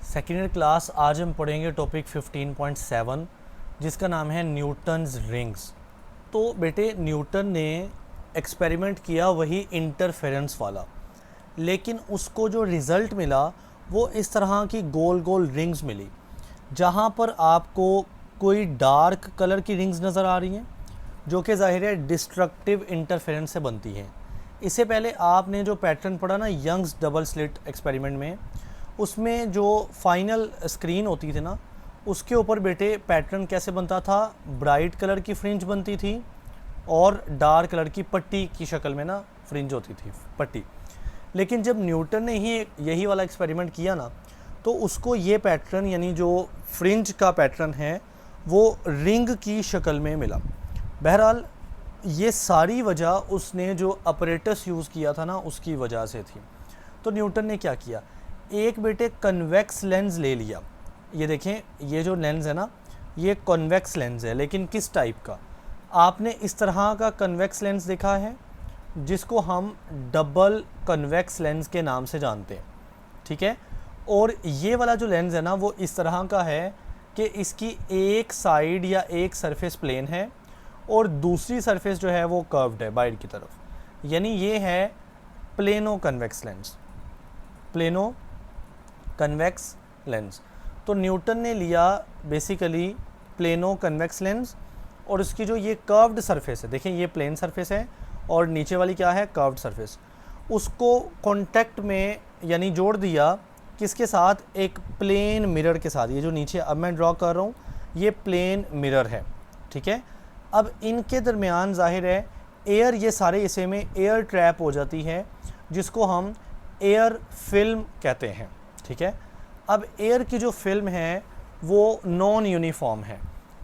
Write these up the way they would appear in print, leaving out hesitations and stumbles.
Second year class आज हम पढ़ेंगे टॉपिक 15.7 जिसका नाम है न्यूटन्स रिंग्स। तो बेटे न्यूटन ने एक्सपेरिमेंट किया वही इंटरफेरेंस वाला, लेकिन उसको जो रिज़ल्ट मिला वो इस तरह की गोल गोल रिंग्स मिली, जहाँ पर आपको कोई डार्क कलर की रिंग्स नज़र आ रही हैं जो कि ज़ाहिर है डिस्ट्रक्टिव इंटरफेरेंस से बनती हैं। इससे पहले आपने जो पैटर्न पढ़ा ना यंग्स डबल स्लिट एक्सपेरिमेंट में, उसमें जो फाइनल स्क्रीन होती थी ना उसके ऊपर बेटे पैटर्न कैसे बनता था, ब्राइट कलर की फ्रिंज बनती थी और डार्क कलर की पट्टी की शक्ल में ना फ्रिंज होती थी, पट्टी। लेकिन जब न्यूटन ने ही यही वाला एक्सपेरिमेंट किया ना तो उसको ये पैटर्न यानी जो फ्रिंज का पैटर्न है वो रिंग की शक्ल में मिला। बहरहाल ये सारी वजह उसने जो अपरेटस यूज़ किया था ना उसकी वजह से थी। तो न्यूटन ने क्या किया, एक बेटे कन्वेक्स लेंस ले लिया। ये देखें, ये जो लेंस है ना ये कन्वेक्स लेंस है, लेकिन किस टाइप का? आपने इस तरह का कन्वेक्स लेंस देखा है जिसको हम डबल कन्वेक्स लेंस के नाम से जानते हैं, ठीक है। और ये वाला जो लेंस है ना वो इस तरह का है कि इसकी एक साइड या एक सरफेस प्लेन है और दूसरी सरफेस जो है वो कर्व्ड है बाहर की तरफ, यानी ये है plano convex lens, plano convex lens. तो न्यूटन ने लिया बेसिकली प्लेनो कन्वेक्स लेंस और उसकी जो ये कर्व्ड सरफेस है, देखें ये प्लेन सरफेस है और नीचे वाली क्या है, कर्व्ड सरफेस, उसको कांटेक्ट में यानी जोड़ दिया किसके साथ, एक प्लेन मिरर के साथ। ये जो नीचे अब मैं ड्रॉ कर रहा हूँ ये प्लेन मिरर है, ठीक है। अब इनके दरमियान जाहिर है एयर, ये सारे हिस्से में एयर ट्रैप हो जाती है जिसको हम एयर फिल्म कहते हैं, ठीक है। अब एयर की जो फिल्म है वो नॉन यूनिफॉर्म है,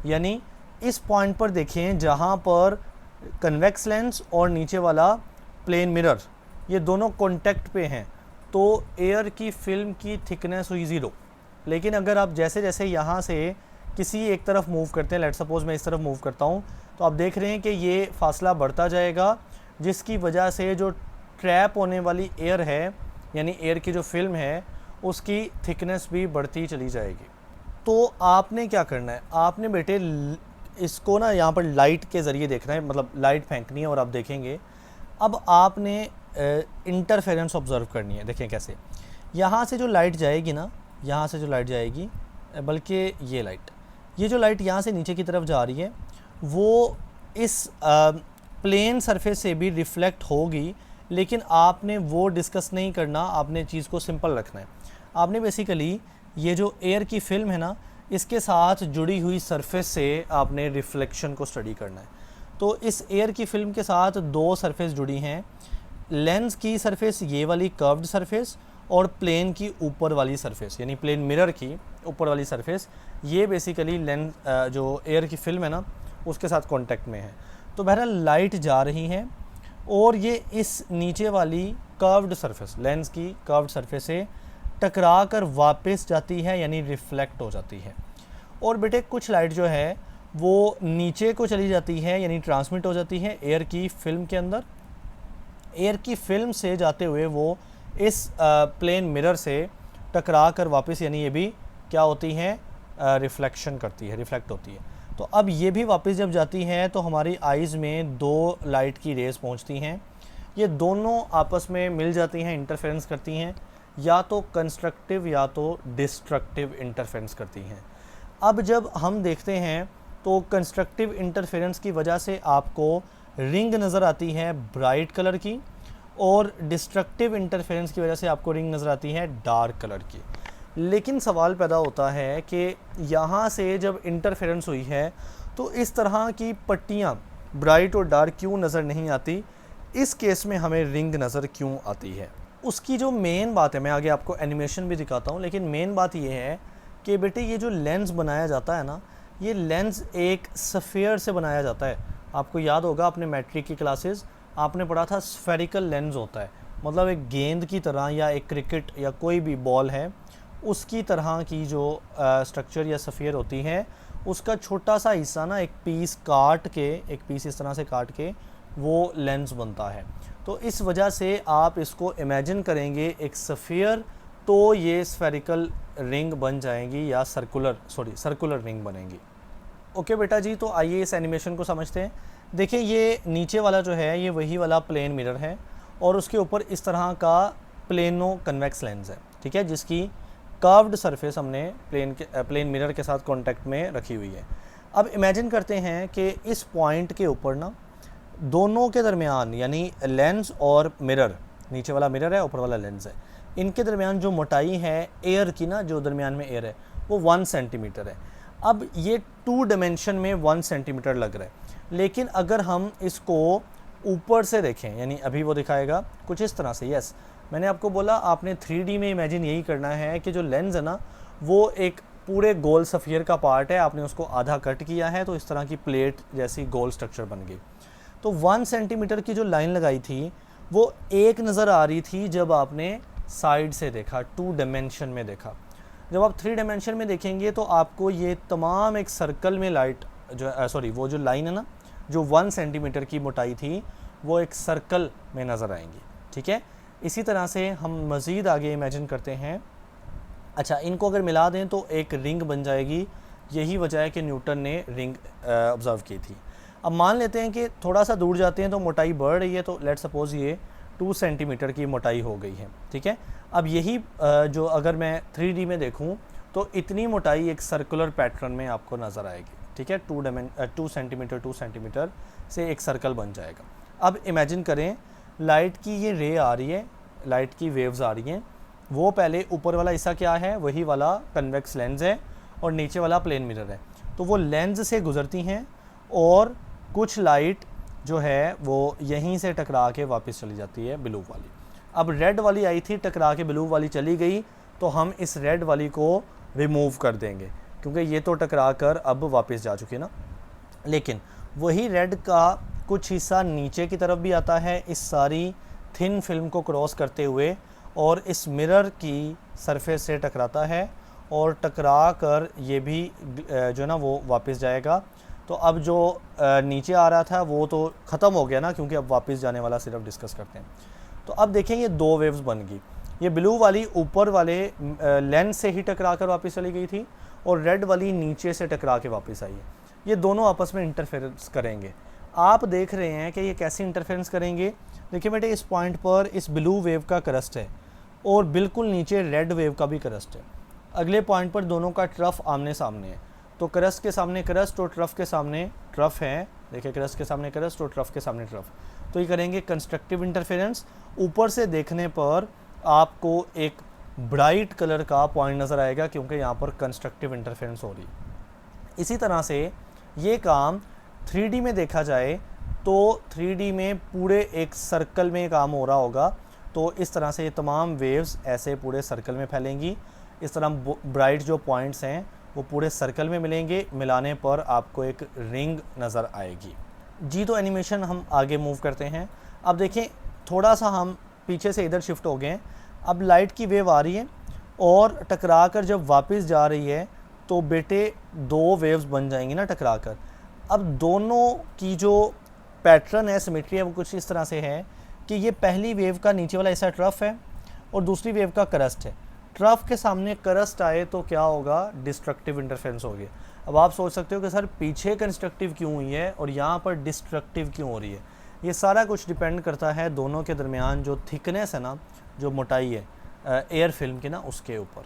यानी इस पॉइंट पर देखें जहाँ पर कन्वेक्स लेंस और नीचे वाला प्लेन मिरर ये दोनों कांटेक्ट पे हैं, तो एयर की फिल्म की थिकनेस हुई ज़ीरो। लेकिन अगर आप जैसे जैसे यहाँ से किसी एक तरफ मूव करते हैं, लेट सपोज मैं इस तरफ मूव करता हूँ, तो आप देख रहे हैं कि ये फासला बढ़ता जाएगा, जिसकी वजह से जो ट्रैप होने वाली एयर है यानी एयर की जो फिल्म है उसकी थिकनेस भी बढ़ती चली जाएगी। तो आपने क्या करना है, आपने बेटे इसको ना यहाँ पर लाइट के ज़रिए देखना है, मतलब लाइट फेंकनी है और आप देखेंगे। अब आपने इंटरफेरेंस ऑब्ज़र्व करनी है। देखें कैसे, यहाँ से जो लाइट जाएगी ना, यहाँ से जो लाइट जाएगी, बल्कि ये जो लाइट यहाँ से नीचे की तरफ जा रही है वो इस प्लेन सरफेस से भी रिफ़्लेक्ट होगी, लेकिन आपने वो डिस्कस नहीं करना, आपने चीज़ को सिंपल रखना है। आपने बेसिकली ये जो एयर की फिल्म है ना इसके साथ जुड़ी हुई सरफेस से आपने रिफ्लेक्शन को स्टडी करना है। तो इस एयर की फिल्म के साथ दो सरफेस जुड़ी हैं, लेंस की सरफेस ये वाली कर्व्ड सरफेस और प्लेन की ऊपर वाली सरफेस यानी प्लेन मिरर की ऊपर वाली सरफेस, ये बेसिकली लेंस जो एयर की फिल्म है ना उसके साथ कांटेक्ट में है। तो बहरहाल लाइट जा रही है और ये इस नीचे वाली कर्व्ड सरफेस, लेंस की कर्व्ड सरफेस से टकरा कर वापस जाती है यानी रिफ्लेक्ट हो जाती है। और बेटे कुछ लाइट जो है वो नीचे को चली जाती है यानी ट्रांसमिट हो जाती है एयर की फिल्म के अंदर। एयर की फिल्म से जाते हुए वो इस प्लेन मिरर से टकरा कर वापस, यानी ये भी क्या होती हैं, रिफ्लेक्शन करती है, रिफ्लेक्ट होती है। तो अब ये भी वापस जब जाती हैं तो हमारी आइज़ में दो लाइट की रेज़ पहुंचती हैं, ये दोनों आपस में मिल जाती हैं, इंटरफेरेंस करती हैं, या तो कंस्ट्रक्टिव या तो डिस्ट्रक्टिव इंटरफेरेंस करती हैं। अब जब हम देखते हैं तो कंस्ट्रक्टिव इंटरफेरेंस की वजह से आपको रिंग नज़र आती है ब्राइट कलर की और डिस्ट्रक्टिव इंटरफेरेंस की वजह से आपको रिंग नज़र आती है डार्क कलर की। लेकिन सवाल पैदा होता है कि यहाँ से जब इंटरफेरेंस हुई है तो इस तरह की पट्टियाँ ब्राइट और डार्क क्यों नज़र नहीं आती, इस केस में हमें रिंग नज़र क्यों आती है? उसकी जो मेन बात है, मैं आगे आपको एनिमेशन भी दिखाता हूँ, लेकिन मेन बात ये है कि बेटे ये जो लेंस बनाया जाता है ना, ये लेंस एक सफ़ेयर से बनाया जाता है। आपको याद होगा अपने मैट्रिक की क्लासेस आपने पढ़ा था, स्फेरिकल लेंस होता है, मतलब एक गेंद की तरह या एक क्रिकेट या कोई भी बॉल है उसकी तरह की जो स्ट्रक्चर या सफ़ेयर होती है, उसका छोटा सा हिस्सा ना एक पीस इस तरह से काट के वो लेंस बनता है। तो इस वजह से आप इसको इमेजिन करेंगे एक सफ़ियर, तो ये स्फेरिकल रिंग बन जाएंगी या सर्कुलर रिंग बनेंगी। ओके बेटा जी, तो आइए इस एनिमेशन को समझते हैं। देखिए ये नीचे वाला जो है ये वही वाला प्लेन मिरर है और उसके ऊपर इस तरह का प्लेनो कन्वेक्स लेंस है, ठीक है, जिसकी कर्व्ड सरफेस हमने प्लेन मिरर के साथ कांटेक्ट में रखी हुई है। अब इमेजिन करते हैं कि इस पॉइंट के ऊपर ना दोनों के दरमियान, यानी लेंस और मिरर, नीचे वाला मिरर है ऊपर वाला लेंस है, इनके दरमियान जो मोटाई है एयर की ना, जो दरमियान में एयर है वो 1 सेंटीमीटर है। अब ये 2 डायमेंशन में 1 सेंटीमीटर लग रहा है, लेकिन अगर हम इसको ऊपर से देखें, यानी अभी वो दिखाएगा कुछ इस तरह से। यस, मैंने आपको बोला आपने 3D में इमेजिन यही करना है कि जो लेंस है ना वो एक पूरे गोल सफ़ियर का पार्ट है, आपने उसको आधा कट किया है तो इस तरह की प्लेट जैसी गोल स्ट्रक्चर बन गई। तो 1 सेंटीमीटर की जो लाइन लगाई थी वो एक नज़र आ रही थी जब आपने साइड से देखा, 2 डायमेंशन में देखा। जब आप 3 डायमेंशन में देखेंगे तो आपको ये तमाम एक सर्कल में लाइट जो वो जो लाइन है ना जो 1 सेंटीमीटर की मोटाई थी वो एक सर्कल में नज़र आएंगी, ठीक है। इसी तरह से हम मज़ीद आगे इमेजिन करते हैं। अच्छा, इनको अगर मिला दें तो एक रिंग बन जाएगी। यही वजह है कि न्यूटन ने रिंग ऑब्ज़र्व की थी। अब मान लेते हैं कि थोड़ा सा दूर जाते हैं तो मोटाई बढ़ रही है, तो लेट्स सपोज़ ये 2 सेंटीमीटर की मोटाई हो गई है, ठीक है। अब यही जो अगर मैं 3D में देखूं तो इतनी मोटाई एक सर्कुलर पैटर्न में आपको नज़र आएगी, ठीक है। 2 सेंटीमीटर से एक सर्कल बन जाएगा। अब इमेजिन करें लाइट की ये रे आ रही है, लाइट की वेव्स आ रही हैं, वो पहले ऊपर वाला हिस्सा क्या है, वही वाला कन्वेक्स लेंस है और नीचे वाला प्लेन मिरर है। तो वो लेंस से गुजरती हैं और कुछ लाइट जो है वो यहीं से टकरा के वापस चली जाती है ब्लू वाली। अब रेड वाली आई थी, टकरा के ब्लू वाली चली गई, तो हम इस रेड वाली को रिमूव कर देंगे क्योंकि ये तो टकरा कर अब वापस जा चुकी है ना। लेकिन वही रेड का कुछ हिस्सा नीचे की तरफ भी आता है इस सारी थिन फिल्म को क्रॉस करते हुए और इस मिरर की सरफेस से टकराता है और टकरा कर ये भी जो ना वो वापस जाएगा। तो अब जो नीचे आ रहा था वो तो ख़त्म हो गया ना, क्योंकि अब वापस जाने वाला सिर्फ डिस्कस करते हैं। तो अब देखें ये 2 वेव्स बन गई। ये ब्लू वाली ऊपर वाले लेंस से ही टकरा कर वापस चली गई थी और रेड वाली नीचे से टकरा के वापस आई है। ये दोनों आपस में इंटरफेरेंस करेंगे। आप देख रहे हैं कि ये कैसे इंटरफेरेंस करेंगे। देखिए बेटे, इस पॉइंट पर इस ब्लू वेव का क्रस्ट है और बिल्कुल नीचे रेड वेव का भी क्रस्ट है। अगले पॉइंट पर दोनों का ट्रफ आमने सामने है, तो क्रस्ट के सामने क्रस्ट और ट्रफ के सामने ट्रफ है। देखिए, क्रस्ट के सामने क्रस्ट और ट्रफ के सामने ट्रफ, तो ये करेंगे कंस्ट्रक्टिव इंटरफेरेंस। ऊपर से देखने पर आपको एक ब्राइट कलर का पॉइंट नज़र आएगा क्योंकि यहाँ पर कंस्ट्रक्टिव इंटरफेरेंस हो रही। इसी तरह से ये काम 3D में देखा जाए तो 3D में पूरे एक सर्कल में काम हो रहा होगा। तो इस तरह से ये तमाम वेव्स ऐसे पूरे सर्कल में फैलेंगी। इस तरह ब्राइट जो पॉइंट्स हैं वो पूरे सर्कल में मिलेंगे, मिलाने पर आपको एक रिंग नज़र आएगी जी। तो एनिमेशन हम आगे मूव करते हैं। अब देखें, थोड़ा सा हम पीछे से इधर शिफ्ट हो गए हैं। अब लाइट की वेव आ रही है और टकरा कर जब वापस जा रही है तो बेटे 2 वेव्स बन जाएंगी ना टकरा कर। अब दोनों की जो पैटर्न है, सिमेट्री है, वो कुछ इस तरह से है कि ये पहली वेव का नीचे वाला हिस्सा ट्रफ है और दूसरी वेव का क्रस्ट है। ट्रफ के सामने क्रस्ट आए तो क्या होगा, डिस्ट्रक्टिव इंटरफेरेंस हो गया। अब आप सोच सकते हो कि सर पीछे कंस्ट्रक्टिव क्यों हुई है और यहाँ पर डिस्ट्रक्टिव क्यों हो रही है। ये सारा कुछ डिपेंड करता है दोनों के दरमियान जो थिकनेस है ना, जो मोटाई है एयर फिल्म की ना, उसके ऊपर।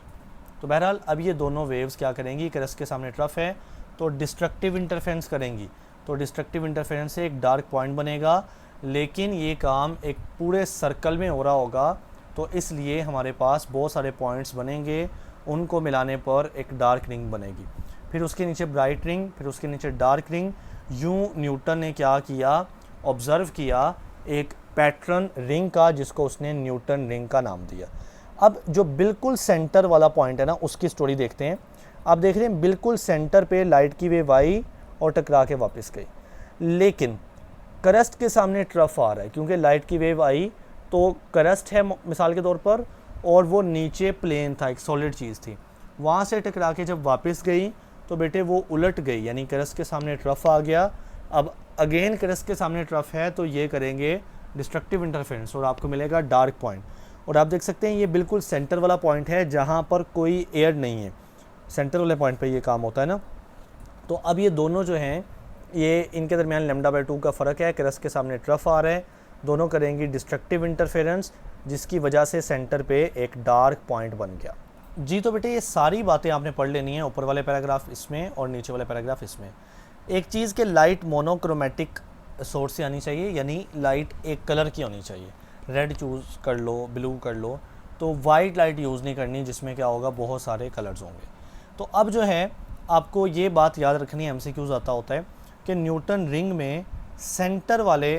तो बहरहाल अब ये दोनों वेव्स क्या करेंगी, क्रस्ट के सामने ट्रफ है तो डिस्ट्रक्टिव इंटरफेरेंस करेंगी। तो डिस्ट्रक्टिव इंटरफेरेंस से एक डार्क पॉइंट बनेगा, लेकिन ये काम एक पूरे सर्कल में हो रहा होगा, तो इसलिए हमारे पास बहुत सारे पॉइंट्स बनेंगे, उनको मिलाने पर एक डार्क रिंग बनेगी। फिर उसके नीचे ब्राइट रिंग, फिर उसके नीचे डार्क रिंग। यूँ न्यूटन ने क्या किया, ऑब्ज़र्व किया एक पैटर्न रिंग का, जिसको उसने न्यूटन रिंग का नाम दिया। अब जो बिल्कुल सेंटर वाला पॉइंट है ना, उसकी स्टोरी देखते हैं। आप देख रहे हैं बिल्कुल सेंटर पे लाइट की वेव आई और टकरा के वापस गई, लेकिन क्रस्ट के सामने ट्रफ आ रहा है क्योंकि लाइट की वेव आई तो क्रस्ट है मिसाल के तौर पर, और वो नीचे प्लेन था, एक सॉलिड चीज़ थी। वहाँ से टकरा के जब वापस गई तो बेटे वो उलट गई, यानी क्रस्ट के सामने ट्रफ आ गया। अब अगेन क्रस्ट के सामने ट्रफ है तो ये करेंगे डिस्ट्रक्टिव इंटरफेरेंस और आपको मिलेगा डार्क पॉइंट। और आप देख सकते हैं ये बिल्कुल सेंटर वाला पॉइंट है जहाँ पर कोई एयर नहीं है, सेंटर वाले पॉइंट पे ये काम होता है ना। तो अब ये दोनों जो हैं ये इनके दरमियान λ/2 का फ़र्क है, क्रस्ट के सामने ट्रफ आ रहा है, दोनों करेंगी डिस्ट्रक्टिव इंटरफेरेंस जिसकी वजह से सेंटर पे एक डार्क पॉइंट बन गया। जी तो बेटे ये सारी बातें आपने पढ़ लेनी है, ऊपर वाले पैराग्राफ इसमें और नीचे वाले पैराग्राफ इसमें। एक चीज़ के लाइट मोनोक्रोमेटिक सोर्स से आनी चाहिए, यानी लाइट एक कलर की होनी चाहिए, रेड चूज़ कर लो, ब्लू कर लो, तो वाइट लाइट यूज़ नहीं करनी जिसमें क्या होगा बहुत सारे कलर्स होंगे। तो अब जो है आपको ये बात याद रखनी है, MCQs आता होता है कि न्यूटन रिंग में सेंटर वाले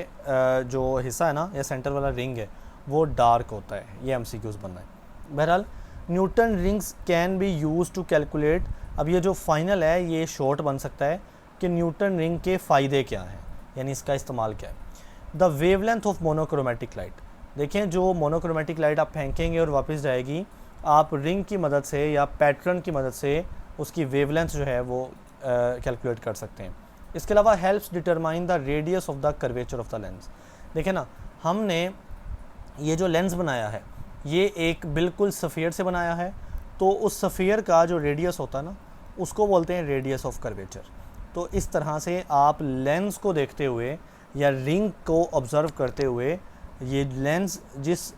जो हिस्सा है ना या सेंटर वाला रिंग है वो डार्क होता है, ये MCQs बनना है। बहरहाल Newton rings can be use to calculate, अब ये जो फाइनल है ये शॉर्ट बन सकता है कि न्यूटन रिंग के फ़ायदे क्या हैं, यानी इसका इस्तेमाल क्या है। The wavelength of monochromatic light, देखें जो मोनोक्रोमेटिक लाइट आप फेंकेंगे और वापस जाएगी, आप रिंग की मदद से या पैटर्न की मदद से उसकी वेवलेंथ जो है वो कैलकुलेट कर सकते हैं। इसके अलावा helps determine the radius of the curvature of the lens. देखें ना, हमने ये जो लेंस बनाया है ये एक बिल्कुल सफ़ियर से बनाया है, तो उस सफ़ियर का जो रेडियस होता है ना उसको बोलते हैं रेडियस ऑफ कर्वेचर। तो इस तरह से आप लेंस को देखते हुए या रिंग को ऑब्ज़र्व करते हुए ये लेंस जिस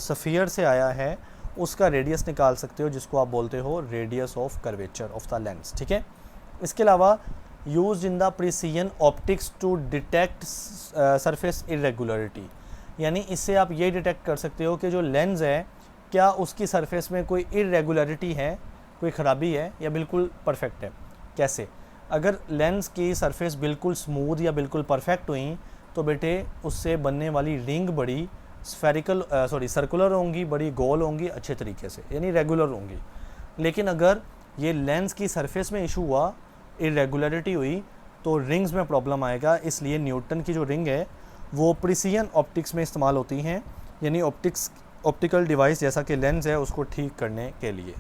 सफ़ियर से आया है उसका रेडियस निकाल सकते हो, जिसको आप बोलते हो radius of curvature of the lens. ठीक है, इसके अलावा use in the precision optics to detect surface irregularity, यानी इससे आप ये डिटेक्ट कर सकते हो कि जो लेंस है क्या उसकी सरफेस में कोई इरेगुलरिटी है, कोई ख़राबी है या बिल्कुल परफेक्ट है। कैसे? अगर लेंस की सरफेस बिल्कुल स्मूथ या बिल्कुल परफेक्ट हुई तो बेटे उससे बनने वाली रिंग बड़ी सर्कुलर होंगी, बड़ी गोल होंगी अच्छे तरीके से, यानी रेगुलर होंगी। लेकिन अगर ये लेंस की सरफेस में इशू हुआ, इरेगुलरिटी हुई, तो रिंग्स में प्रॉब्लम आएगा। इसलिए न्यूटन की जो रिंग है वो प्रिसीजन ऑप्टिक्स में इस्तेमाल होती हैं, यानी ऑप्टिकल डिवाइस जैसा कि लेंस है उसको ठीक करने के लिए।